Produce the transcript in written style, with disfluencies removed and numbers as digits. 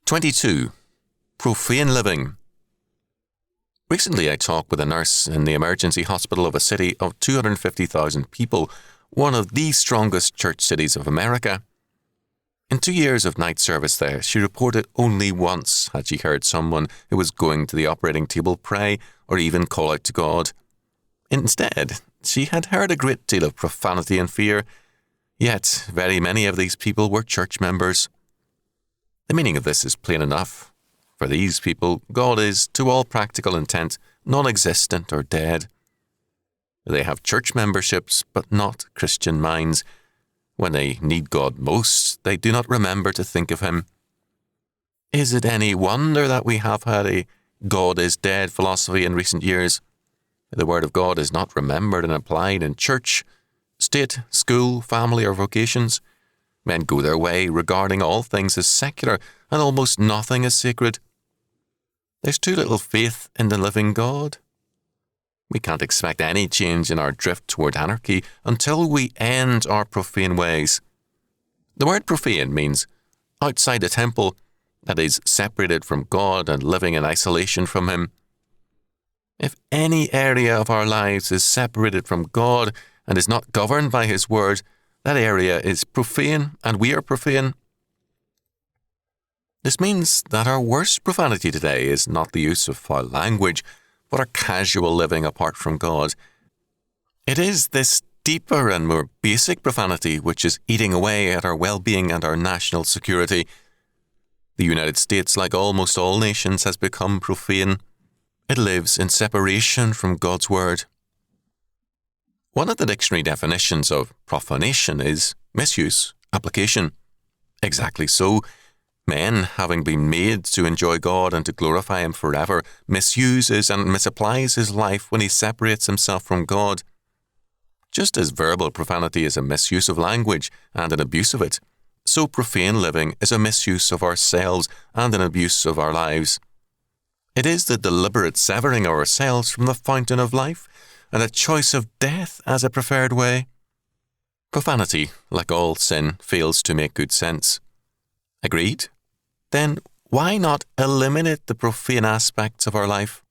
22. Profane living. Recently I talked with a nurse in the emergency hospital of a city of 250,000 people, one of the strongest church cities of America. In 2 years of night service there, she reported only once had she heard someone who was going to the operating table pray or even call out to God. Instead, she had heard a great deal of profanity and fear, yet very many of these people were church members. The meaning of this is plain enough. For these people, God is, to all practical intent, non-existent or dead. They have church memberships, but not Christian minds. When they need God most, they do not remember to think of Him. Is it any wonder that we have had a God is dead philosophy in recent years? The Word of God is not remembered and applied in church, state, school, family, or vocations. Men go their way regarding all things as secular and almost nothing as sacred. There's too little faith in the living God. We can't expect any change in our drift toward anarchy until we end our profane ways. The word profane means outside the temple, that is, separated from God and living in isolation from Him. If any area of our lives is separated from God and is not governed by His word, that area is profane and we are profane. This means that our worst profanity today is not the use of foul language, but our casual living apart from God. It is this deeper and more basic profanity which is eating away at our well-being and our national security. The United States, like almost all nations, has become profane. It lives in separation from God's word. One of the dictionary definitions of profanation is misuse, application. Exactly so. Men, having been made to enjoy God and to glorify Him forever, misuses and misapplies his life when he separates himself from God. Just as verbal profanity is a misuse of language and an abuse of it, so profane living is a misuse of ourselves and an abuse of our lives. It is the deliberate severing of ourselves from the fountain of life and a choice of death as a preferred way. Profanity, like all sin, fails to make good sense. Agreed? Then why not eliminate the profane aspects of our life?